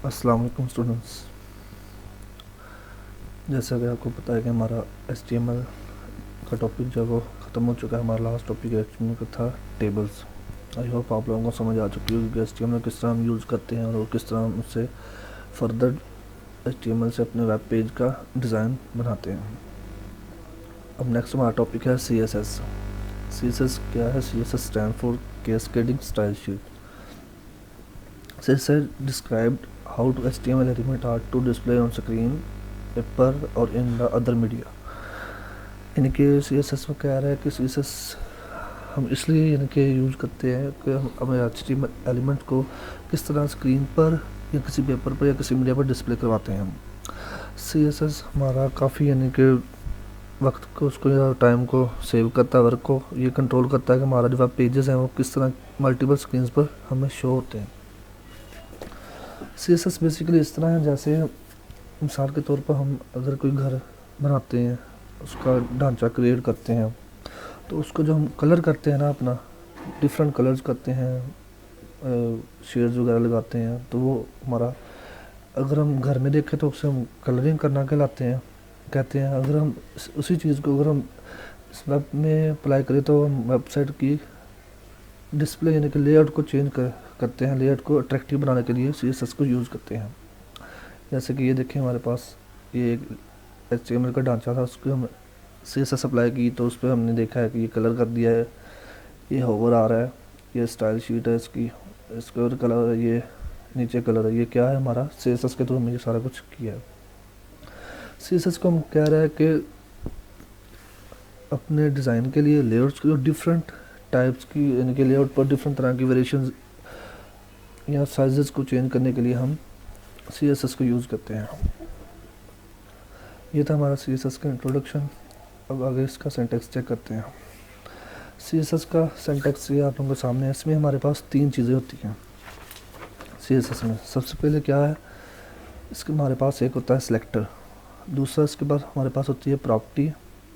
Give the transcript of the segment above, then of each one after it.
अस्सलाम वालेकुम स्टूडेंट्स। जैसा कि आपको पता है कि हमारा HTML का टॉपिक जो है वो ख़त्म हो चुका है। हमारा लास्ट टॉपिक HTML का था टेबल्स। आई होप आप लोगों को समझ आ चुकी होगी कि HTML किस तरह हम यूज़ करते हैं और किस तरह हम उससे फर्दर HTML से अपने वेब पेज का डिज़ाइन बनाते हैं। अब नेक्स्ट हमारा टॉपिक है CSS। CSS क्या है? CSS stand for cascading style sheet. CSS described how to HTML element are to display on screen, paper और in the other media। यानी कि CSS में कह रहा है कि CSS हम इसलिए यानी कि यूज़ करते हैं कि हम हमें HTML एलिमेंट को किस तरह स्क्रीन पर या किसी पेपर पर या किसी मीडिया पर डिस्प्ले करवाते हैं हम। CSS हमारा काफ़ी यानी कि वक्त को उसको या टाइम को सेव करता है, वर्क को ये कंट्रोल करता है कि हमारा जो वेब पेजेस हैं वो किस तरह मल्टीपल स्क्रीन पर हमें शो होते हैं। CSS बेसिकली इस तरह है जैसे मिसाल के तौर पर हम अगर कोई घर बनाते हैं, उसका ढांचा क्रिएट करते हैं, तो उसको जो हम कलर करते हैं ना, अपना डिफरेंट कलर्स करते हैं, शेड्स वगैरह लगाते हैं, तो वो हमारा अगर हम घर में देखें तो उसे हम कलरिंग करना कहलाते हैं कहते हैं। अगर हम उसी चीज़ को अगर हम इस वेब में अप्लाई करें तो हम वेबसाइट की डिस्प्ले यानी कि लेआउट को चेंज करते हैं, लेआउट को अट्रैक्टिव बनाने के लिए CSS को यूज़ करते हैं। जैसे कि ये देखें, हमारे पास ये एक HTML का ढांचा था, उसको हम CSS अप्लाई की तो उस पर हमने देखा है कि ये कलर कर दिया है, ये होवर आ रहा है, ये स्टाइल शीट है इसके और कलर है, ये नीचे कलर है। ये क्या है? हमारा CSS के थ्रू हमने ये सारा कुछ किया है। CSS को हम कह रहे हैं कि अपने डिज़ाइन के लिए लेआउट्स को डिफरेंट टाइप्स की यानी कि लेआउट पर डिफरेंट तरह की वेरिएशन या साइजेस को चेंज करने के लिए हम CSS को यूज़ करते हैं। ये था हमारा CSS का इंट्रोडक्शन। अब आगे इसका सिंटैक्स चेक करते हैं। CSS का सिंटैक्स ये आप लोगों के सामने है। इसमें हमारे पास 3 चीज़ें होती हैं CSS में। सबसे पहले क्या है, इसके हमारे पास एक होता है सिलेक्टर, दूसरा इसके बाद हमारे पास होती है प्रॉपर्टी,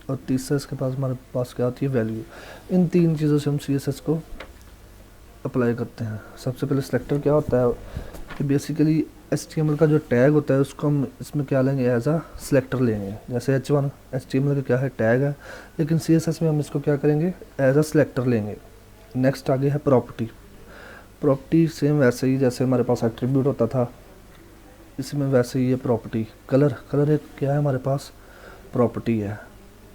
और तीसरा इसके पास हमारे पास क्या होती है? वैल्यू। इन 3 चीज़ों से हम CSS को अप्लाई करते हैं। सबसे पहले सिलेक्टर क्या होता है कि बेसिकली HTML का जो टैग होता है उसको हम इसमें क्या लेंगे? एज आ सिलेक्टर लेंगे। जैसे H1 HTML का क्या है? टैग है, लेकिन CSS में हम इसको क्या करेंगे? एज आ सिलेक्टर लेंगे। नेक्स्ट आगे है प्रॉपर्टी। प्रॉपर्टी सेम वैसे ही जैसे हमारे पास एट्रीब्यूट होता था, इसमें वैसे ही ये प्रॉपर्टी। कलर एक क्या है? हमारे पास प्रॉपर्टी है।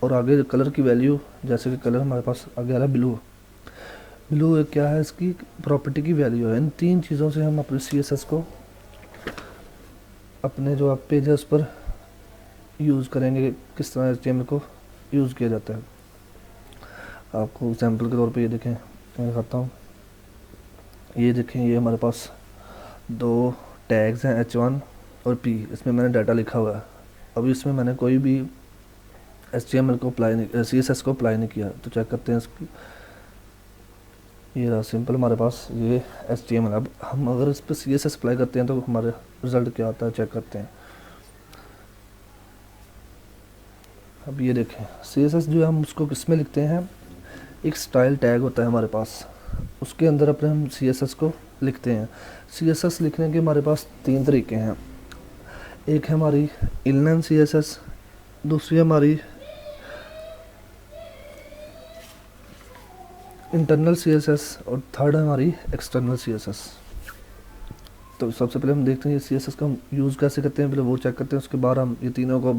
और आगे कलर की वैल्यू, जैसे कि कलर हमारे पास आगे आ रहा है ब्लू एक क्या है? इसकी प्रॉपर्टी की वैल्यू है। इन 3 चीज़ों से हम अपने CSS को अपने जो आप पेजेस पर यूज़ करेंगे, किस तरह HTML को यूज़ किया जाता है। आपको एग्जांपल के तौर पे ये देखें, मैं दिखाता हूँ। ये देखें, ये हमारे पास 2 टैग्स हैं H1 और P। इसमें मैंने डाटा लिखा हुआ है। अभी इसमें मैंने कोई भी HTML को अप्लाई नहीं, CSS को अप्लाई नहीं किया। तो चेक करते हैं इसकी। ये रहा सिंपल हमारे पास ये HTML। अब हम अगर इस पर CSS अप्लाई करते हैं तो हमारे रिज़ल्ट क्या आता है चेक करते हैं। अब ये देखें, CSS जो है हम उसको किस में लिखते हैं? एक स्टाइल टैग होता है हमारे पास, उसके अंदर अपने हम CSS को लिखते हैं। CSS लिखने के हमारे पास 3 तरीके हैं। एक है हमारी इनलाइन CSS, दूसरी हमारी इंटरनल CSS और थर्ड है हमारी एक्सटर्नल CSS। तो सबसे पहले हम देखते हैं ये CSS का हम यूज़ कैसे करते हैं, पहले वो चेक करते हैं। उसके बाद हम ये तीनों को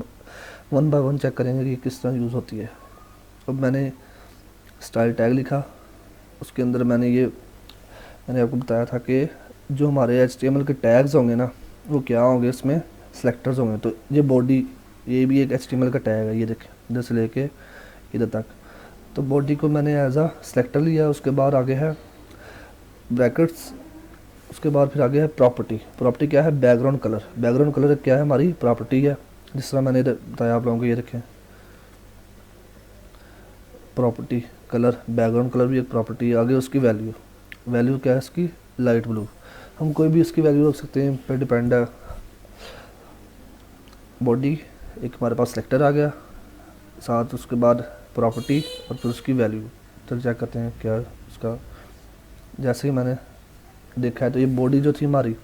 1 बाय 1 चेक करेंगे कि ये किस तरह यूज़ होती है। अब मैंने स्टाइल टैग लिखा, उसके अंदर मैंने आपको बताया था कि जो हमारे HTML के टैग्स होंगे ना, वो क्या होंगे? इसमें सेलेक्टर्स होंगे। तो ये बॉडी, ये भी एक HTML का टैग है। ये देखें, इधर से लेके इधर तक। तो बॉडी को मैंने एज आ सेलेक्टर लिया। उसके बाद आगे है ब्रैकेट्स, उसके बाद फिर आगे है प्रॉपर्टी क्या है? बैकग्राउंड कलर क्या है? हमारी प्रॉपर्टी है। जिस तरह मैंने बताया आप लोगों को, ये देखें, प्रॉपर्टी कलर, बैकग्राउंड कलर भी एक प्रॉपर्टी है। आगे उसकी वैल्यू क्या है इसकी? Light blue. हम कोई भी इसकी वैल्यू रख सकते हैं, पे डिपेंड है। बॉडी एक हमारे पास सेलेक्टर आ गया, साथ उसके बाद प्रॉपर्टी और फिर उसकी वैल्यू। तो चेक करते हैं क्या उसका। जैसे ही मैंने देखा है तो ये बॉडी जो थी हमारी,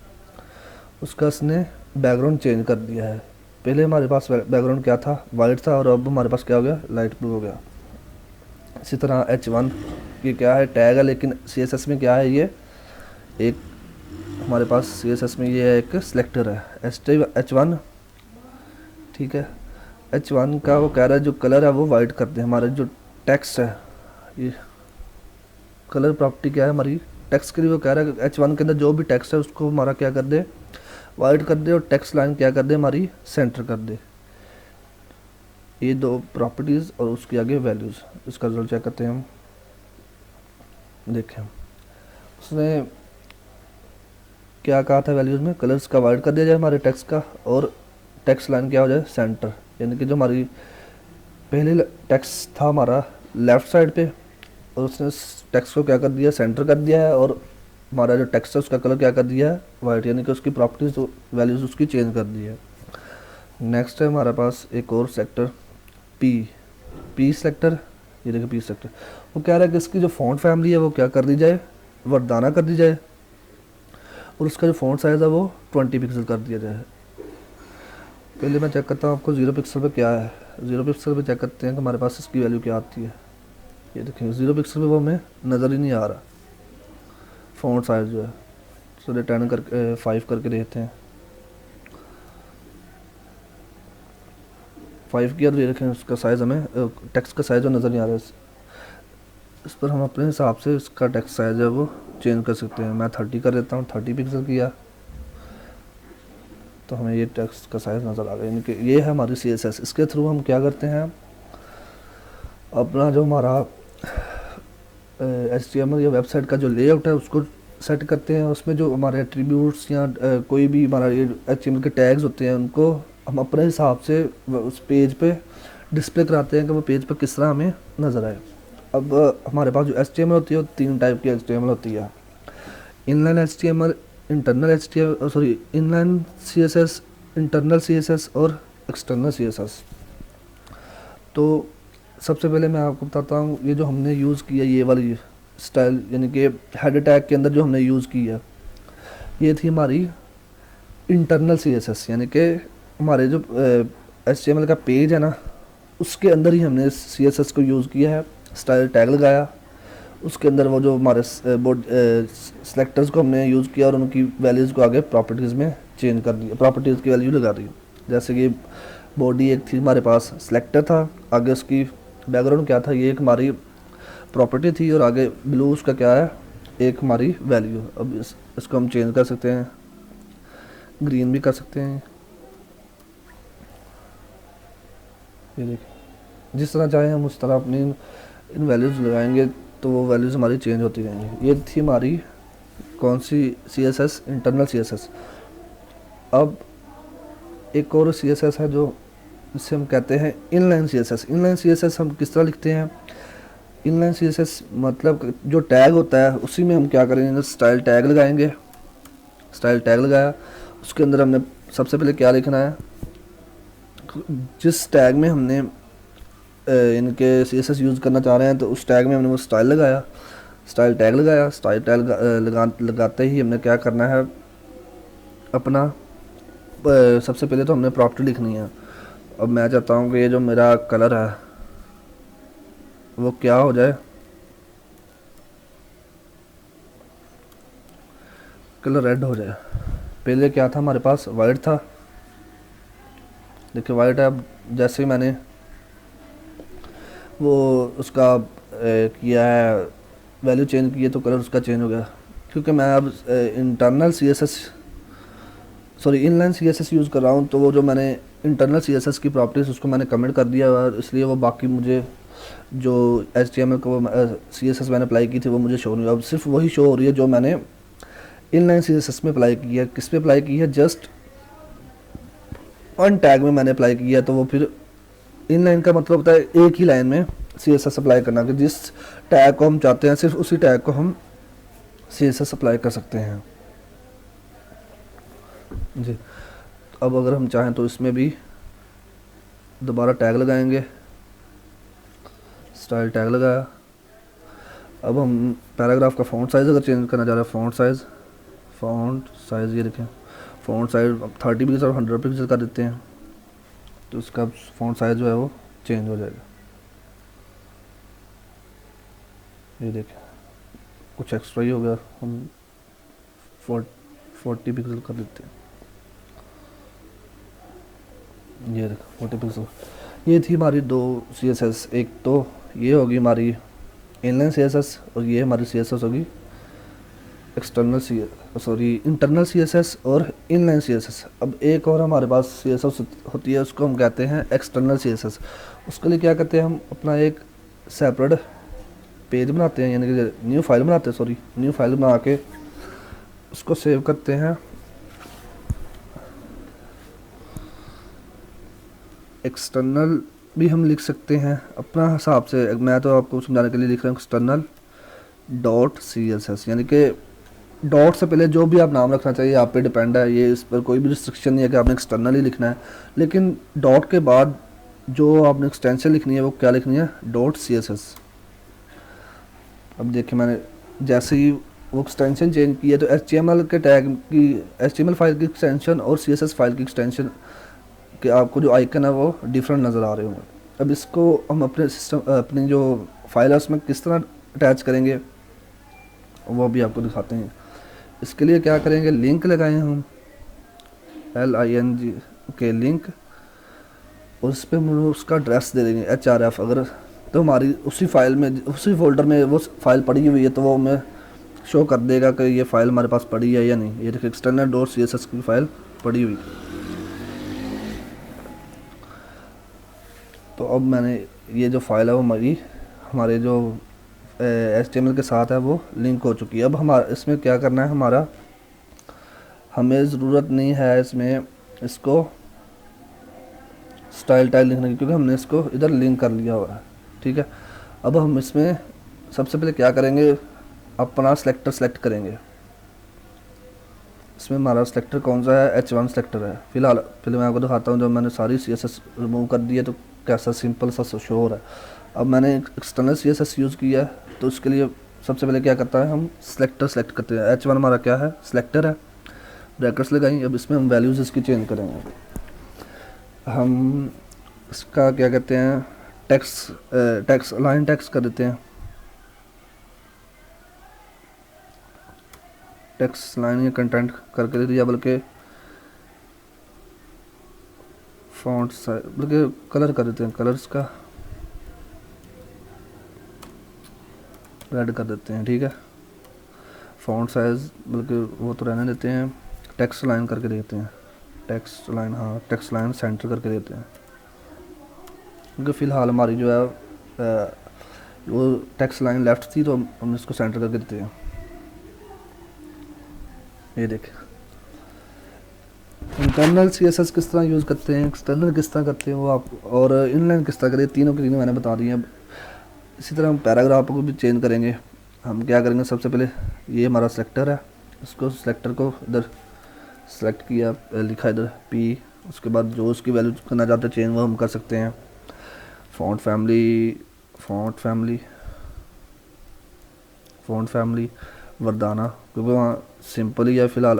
उसका इसने बैकग्राउंड चेंज कर दिया है। पहले हमारे पास बैकग्राउंड क्या था, वाइट था, और अब हमारे पास क्या हो गया, लाइट ब्लू हो गया। इसी तरह H1 ये क्या है, टैग है, लेकिन CSS में क्या है, ये एक हमारे पास CSS में ये एक सिलेक्टर है H1, ठीक है। H1 का वो कह रहा है जो कलर है वो वाइट कर दे। हमारा जो टेक्स्ट है, ये कलर प्रॉपर्टी क्या है हमारी टेक्स्ट के लिए, वो कह रहा है कि H1 के अंदर जो भी टेक्स्ट है उसको हमारा क्या कर दे, वाइट कर दे, और टेक्स्ट लाइन क्या कर दे, हमारी सेंटर कर दे। ये दो प्रॉपर्टीज़ और उसके आगे वैल्यूज़। इसका रिजल्ट चेक करते हैं हम। देखें उसने क्या कहा था वैल्यूज़ में, कलर्स का वाइट कर दिया जाए हमारे टेक्स्ट का, और टेक्स्ट लाइन क्या हो जाए, सेंटर। यानी कि जो हमारी पहले टेक्स्ट था हमारा लेफ़्ट साइड पे, और उसने टेक्स्ट को क्या कर दिया, सेंटर कर दिया है, और हमारा जो टेक्स्ट है उसका कलर क्या कर दिया है, वाइट। यानी कि उसकी प्रॉपर्टीज वैल्यूज़ उसकी चेंज कर दी है। नेक्स्ट है हमारे पास एक और सेक्टर पी सेक्टर। ये देखिए पी सेक्टर, वो कह रहा है कि इसकी जो फ़ॉन्ट फैमिली है वो क्या कर दी जाए, वर्दाना कर दी जाए, और उसका जो फ़ॉन्ट साइज़ है वो 20 पिक्सल कर दिया जाए। पहले मैं चेक करता हूँ आपको 0 पिक्सल पे क्या है। 0 पिक्सल पे चेक करते हैं कि हमारे पास इसकी वैल्यू क्या आती है। ये देखिए 0 पिक्सल पे वो हमें नज़र ही नहीं आ रहा फ़ॉन्ट साइज़ जो है। चलिए 10 करके 5 करके देखते हैं। 5 की ये देखें उसका साइज़ हमें टेक्स्ट का साइज़ जो नज़र नहीं आ रहा है। इस पर हम अपने हिसाब से इसका टेक्स्ट साइज़ है वो चेंज कर सकते हैं। मैं 30 कर देता हूँ, 30 पिक्सल किया तो हमें ये टेक्स्ट का साइज़ नज़र आ गया। यानी कि ये है हमारी CSS। इसके थ्रू हम क्या करते हैं, अपना जो हमारा HTML या वेबसाइट का जो लेआउट है उसको सेट करते हैं। उसमें जो हमारे एट्रीब्यूट्स या कोई भी हमारा ये HTML के टैग्स होते हैं उनको हम अपने हिसाब से उस पेज पे डिस्प्ले कराते हैं कि वो पेज पर किस तरह हमें नज़र आए। अब हमारे पास जो HTML होती है वो 3 टाइप की HTML होती है, inline HTML, internal HTML, sorry inline CSS, internal CSS और एक्सटर्नल CSS। तो सबसे पहले मैं आपको बताता हूँ, ये जो हमने यूज़ किया ये वाली स्टाइल, यानी कि हेड टैग के अंदर जो हमने यूज़ किया ये थी हमारी इंटरनल CSS। यानी कि हमारे जो HTML का पेज है ना उसके अंदर ही हमने CSS को यूज़ किया है, स्टाइल टैग लगाया, उसके अंदर वो जो हमारे सेलेक्टर्स को हमने यूज़ किया और उनकी वैल्यूज़ को आगे प्रॉपर्टीज़ में चेंज कर दिया, प्रॉपर्टीज़ की वैल्यू लगा दी। जैसे कि बॉडी एक थी हमारे पास, सेलेक्टर था, आगे उसकी बैकग्राउंड क्या था, ये एक हमारी प्रॉपर्टी थी, और आगे ब्लू उसका क्या है, एक हमारी वैल्यू। अब इसको हम चेंज कर सकते हैं, ग्रीन भी कर सकते हैं। ये देखिए जिस तरह चाहे हम उस तरह अपनी इन वैल्यूज़ लगाएंगे तो वो वैल्यूज़ हमारी चेंज होती रहेंगी। ये थी हमारी कौन सी CSS, इंटरनल CSS। अब एक और CSS है जो जिसे हम कहते हैं इनलाइन CSS। इनलाइन CSS हम किस तरह लिखते हैं, इनलाइन CSS मतलब जो टैग होता है उसी में हम क्या करेंगे, स्टाइल टैग लगाएंगे। स्टाइल टैग लगाया, उसके अंदर हमने सबसे पहले क्या लिखना है, जिस टैग में हमने इनके CSS यूज़ करना चाह रहे हैं तो उस टैग में हमने वो स्टाइल लगाया, स्टाइल टैग लगाया। स्टाइल टैग लगाते ही हमने क्या करना है, अपना सबसे पहले तो हमने प्रॉपर्टी लिखनी है। अब मैं चाहता हूँ कि ये जो मेरा कलर है वो क्या हो जाए, कलर रेड हो जाए। पहले क्या था हमारे पास, वाइट था, देखिए वाइट है। अब जैसे ही मैंने वो उसका किया है, वैल्यू चेंज की है, तो कलर उसका चेंज हो गया। क्योंकि मैं अब internal CSS, sorry inline CSS use कर रहा हूँ, तो वो जो मैंने इंटरनल CSS की प्रॉपर्टीज़ उसको मैंने कमेंट कर दिया, और इसलिए वो बाकी मुझे जो HTML को CSS मैंने अप्लाई की थी वो मुझे शो नहीं हुआ। अब सिर्फ वही शो हो रही है जो मैंने इनलाइन CSS में अप्लाई की है। किस पे अप्लाई की है, जस्ट वन टैग में मैंने अप्लाई किया। तो वो फिर इनलाइन का मतलब होता है एक ही लाइन में CSS अप्लाई करना, कि जिस टैग को हम चाहते हैं सिर्फ उसी टैग को हम CSS अप्लाई कर सकते हैं जी। अब अगर हम चाहें तो इसमें भी दोबारा टैग लगाएंगे, स्टाइल टैग लगाया। अब हम पैराग्राफ का फ़ॉन्ट साइज़ अगर चेंज करना चाह रहे हैं, फ़ॉन्ट साइज़ ये देखें, फ़ॉन्ट साइज 30 पिक्सल और 100 पिक्सल कर देते हैं, तो उसका फ़ॉन्ट साइज जो है वो चेंज हो जाएगा। ये देखें कुछ एक्स्ट्रा ही हो गया, हम 40 पिक्सल कर देते हैं। ये देखो 40 पिक्सल। ये थी हमारी दो CSS, एक तो ये होगी हमारी इनलाइन CSS और ये हमारी CSS होगी इंटरनल CSS और इनलाइन CSS। अब एक और हमारे पास CSS होती है, उसको हम कहते हैं एक्सटर्नल CSS। उसके लिए क्या करते हैं, हम अपना एक सेपरेट पेज बनाते हैं, यानी कि न्यू फाइल बना के उसको सेव करते हैं एक्सटर्नल भी हम लिख सकते हैं अपना हिसाब से। मैं तो आपको समझाने के लिए लिख रहा हूँ एक्सटर्नल .css, यानी कि डॉट से पहले जो भी आप नाम रखना चाहिए आप पे डिपेंड है, ये इस पर कोई भी रिस्ट्रिक्शन नहीं है कि आपने एक्सटर्नल ही लिखना है। लेकिन डॉट के बाद जो आपने एक्सटेंशन लिखनी है वो क्या लिखनी है, .css। अब देखिए मैंने जैसे ही वो एक्सटेंशन चेंज किया तो HTML के टैग की HTML फाइल की एक्सटेंशन और CSS फाइल की एक्सटेंशन कि आपको जो आइकन है वो डिफरेंट नज़र आ रहे होंगे। अब इसको हम अपने सिस्टम अपनी जो फाइल है उसमें किस तरह अटैच करेंगे वो भी आपको दिखाते हैं। इसके लिए क्या करेंगे, लिंक लगाएं हम LINK के लिंक, और उस पर हम उसका एड्रेस दे देंगे href। अगर तो हमारी उसी फाइल में उसी फोल्डर में वो फाइल पड़ी हुई है तो वो हमें शो कर देगा कि ये फाइल हमारे पास पड़ी है या नहीं। ये देखिए एक्सटर्नल .css की फाइल पड़ी हुई। तो अब मैंने ये जो फाइल है वो हमारे जो HTML के साथ है वो लिंक हो चुकी है। अब हमारा इसमें क्या करना है, हमें ज़रूरत नहीं है इसमें इसको स्टाइल टाइल लिखने की, क्योंकि हमने इसको इधर लिंक कर लिया हुआ है। ठीक है, अब हम इसमें सबसे पहले क्या करेंगे, अपना सिलेक्टर सेलेक्ट करेंगे। इसमें हमारा सिलेक्टर कौन सा है, H1 सिलेक्टर है। फिलहाल पहले मैं आपको दिखाता हूँ, जब मैंने सारी CSS रिमूव कर दी है तो कैसा सिंपल सा शो हो रहा है। अब मैंने एक्सटर्नल CSS यूज़ किया है, तो उसके लिए सबसे पहले क्या करता है, हम सिलेक्टर सेलेक्ट करते हैं। H1 हमारा क्या है, सिलेक्टर है, ब्रैकेट्स लगाएंगे। अब इसमें हम वैल्यूज़ इसकी चेंज करेंगे। हम इसका क्या कहते हैं, टेक्स्ट लाइन टेक्स्ट कर देते हैं, टेक्स्ट लाइन या कंटेंट करके दे दिया, बल्कि फॉन्ट साइज बल्कि कलर कर देते हैं, कलर्स का रेड कर देते हैं। ठीक है, फॉन्ट साइज बल्कि वो तो रहने देते हैं, टेक्स्ट लाइन करके देते हैं, टेक्स्ट लाइन, हाँ टेक्स्ट लाइन सेंटर करके देते हैं, क्योंकि फ़िलहाल हमारी जो है वो टेक्स्ट लाइन लेफ़्ट थी तो हम इसको सेंटर करके देते हैं। ये देखें इंटरनल CSS किस तरह यूज़ करते हैं, एक्सटर्नल किस तरह करते हैं वो आप, और इनलाइन किस तरह करें, तीनों की तीनों मैंने बता दी हैं। इसी तरह हम पैराग्राफ को भी चेंज करेंगे। हम क्या करेंगे, सबसे पहले ये हमारा सेलेक्टर है, इसको सेलेक्टर को इधर सेलेक्ट किया, लिखा इधर P, उसके बाद जो उसकी वैल्यू करना चाहते हैं चेंज वो हम कर सकते हैं। फ़ॉन्ट फैमिली वर्दाना, क्योंकि वहाँ सिंपल ही है फ़िलहाल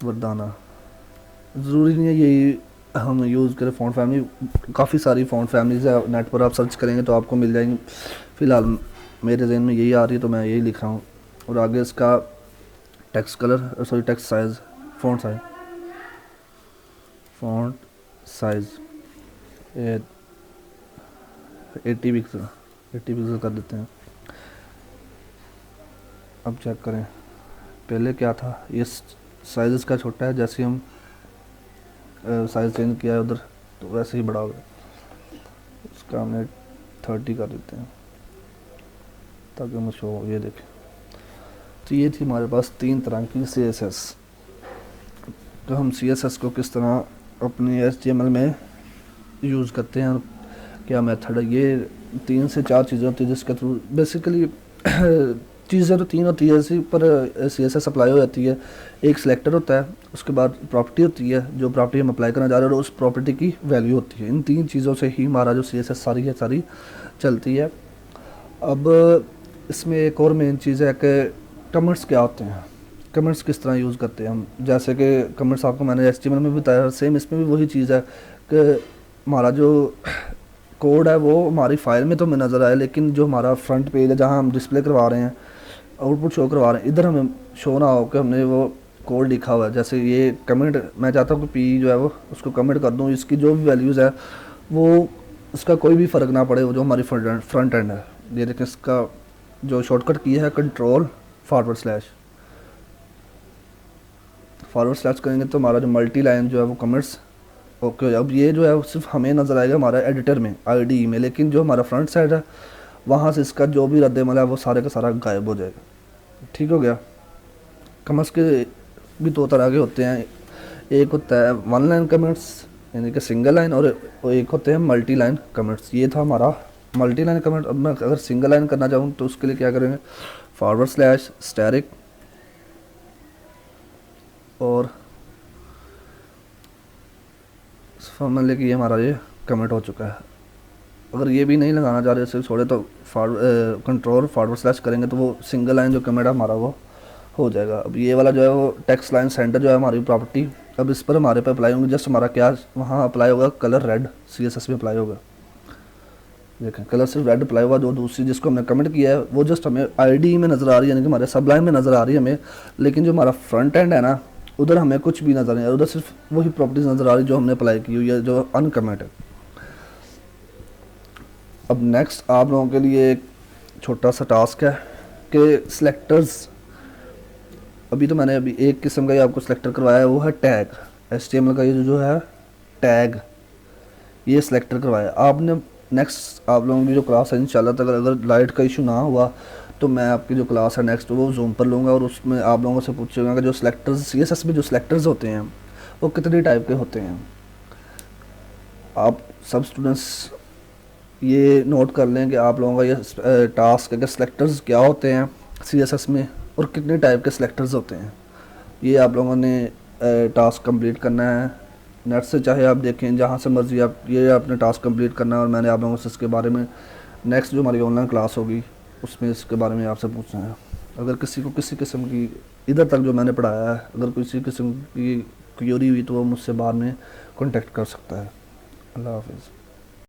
वर्दाना, ज़रूरी नहीं है यही हम यूज़ करें। फ़ॉन्ट फैमिली काफ़ी सारी फ़ॉन्ट फैमिलीज़ है, नेट पर आप सर्च करेंगे तो आपको मिल जाएंगी। फ़िलहाल मेरे जहन में यही आ रही है तो मैं यही लिख रहा हूँ। और आगे इसका text size, font size 80 pixel कर देते हैं। अब चेक करें, पहले क्या था, ये साइज़ इसका छोटा है, जैसे हम साइज़ चेंज किया है उधर तो वैसे ही बड़ा हो गया। इसका हमने 30 कर देते हैं ताकि हमें शो हो। ये देखें, तो ये थी हमारे पास 3 तरह की CSS। तो हम CSS को किस तरह अपनी HTML में यूज़ करते हैं, क्या मेथड है, ये 3 से 4 चीज़ें होती है जिसके थ्रू बेसिकली चीज़ें तो 3 होती है इसी पर CSS अप्लाई हो जाती है। एक सिलेक्टर होता है, उसके बाद प्रॉपर्टी होती है, जो प्रॉपर्टी हम अप्लाई करना चाह रहे हैं, और उस प्रॉपर्टी की वैल्यू होती है। इन 3 चीज़ों से ही हमारा जो CSS सारी चलती है। अब इसमें एक और मेन चीज़ है कि कमेंट्स क्या होते हैं। कमेंट्स किस तरह यूज़ करते हैं हम, जैसे कि कमेंट्स आपको मैंने HTML में भी बताया, सेम इसमें भी वही चीज़ है कि हमारा जो कोड है वो हमारी फाइल में तो हमें नज़र आए, लेकिन जो हमारा फ्रंट पेज है जहाँ हम डिस्प्ले करवा रहे हैं, आउटपुट शो करवा रहे हैं, इधर हमें शो ना हो कि हमने वो कोड लिखा हुआ है। जैसे ये कमेंट मैं चाहता हूँ कि पी जो है वो उसको कमेंट कर दूँ, इसकी जो भी वैल्यूज़ है वो उसका कोई भी फ़र्क ना पड़े, वो जो हमारी फ्रंट एंड है। ये देखें, इसका जो शॉर्टकट की है कंट्रोल फॉरवर्ड स्लैश करेंगे तो हमारा जो मल्टी लाइन जो है वो कमेंट्स ओके हो जाए। अब ये जो है वो सिर्फ हमें नज़र आएगा हमारा एडिटर में, IDE में, लेकिन जो हमारा फ्रंट साइड है वहाँ से इसका जो भी रद्द-ए-अमल है वो सारे का सारा गायब हो जाएगा। ठीक हो गया। कमेंट्स के भी दो तरह के होते हैं, एक होता है वन लाइन कमेंट्स यानी कि सिंगल लाइन, और एक होते हैं मल्टी लाइन कमेंट्स। ये था हमारा मल्टी लाइन कमेंट। अब मैं अगर सिंगल लाइन करना चाहूँ तो उसके लिए क्या करेंगे, फॉरवर्ड स्लैश स्टैटिक और मान लें कि ये हमारा ये कमेंट हो चुका है। अगर ये भी नहीं लगाना चाह रहे सिर्फ छोड़े तो कंट्रोल फॉरवर्ड स्लैश करेंगे तो वो सिंगल लाइन जो कमेंट है हमारा वो हो जाएगा। अब ये वाला जो है वो टेक्स्ट लाइन सेंटर जो है हमारी प्रॉपर्टी, अब इस पर हमारे पे अप्लाई होंगे। जस्ट हमारा क्या वहाँ अप्लाई होगा, कलर रेड CSS में अप्लाई होगा। देखें, कलर सिर्फ रेड अप्लाई हुआ। जो दूसरी जिसको हमने कमेंट किया है वो जस्ट हमें IDE में नज़र आ रही है, यानी कि हमारे सबलाइन में नज़र आ रही है हमें, लेकिन जो हमारा फ्रंट एंड है ना उधर हमें कुछ भी नज़र नहीं आ रहा, उधर सिर्फ वही प्रॉपर्टीज़ नज़र आ रही जो हमने अप्लाई की हुई है, जो अनकमेंट है। अब नेक्स्ट आप लोगों के लिए एक छोटा सा टास्क है कि सिलेक्टर्स, अभी तो मैंने अभी एक किस्म का ही आपको सिलेक्टर करवाया है, वो है टैग। HTML का ये जो है टैग, ये सिलेक्टर करवाया आपने। नेक्स्ट आप लोगों की जो क्लास है इंशाल्लाह तक अगर लाइट का इशू ना हुआ तो मैं आपकी जो क्लास है नेक्स्ट वो जूम पर लूँगा, और उसमें आप लोगों से पूछूंगा कि जो सिलेक्टर्स CSS में जो सिलेक्टर्स होते हैं वो कितने टाइप के होते हैं। आप सब स्टूडेंट्स ये नोट कर लें कि आप लोगों का ये टास्क है कि सिलेक्टर्स क्या होते हैं CSS में और कितने टाइप के सिलेक्टर्स होते हैं। ये आप लोगों ने टास्क कंप्लीट करना है। नेट से चाहे आप देखें जहाँ से मर्ज़ी, आप ये आपने टास्क कंप्लीट करना है, और मैंने आप लोगों से इसके बारे में नेक्स्ट जो हमारी ऑनलाइन क्लास होगी उसमें इसके बारे में आपसे पूछना है। अगर किसी को किसी किस्म की इधर तक जो मैंने पढ़ाया है अगर किसी किस्म की क्वेरी हुई तो वो मुझसे बाद में कॉन्टेक्ट कर सकता है। अल्लाह हाफ़िज़।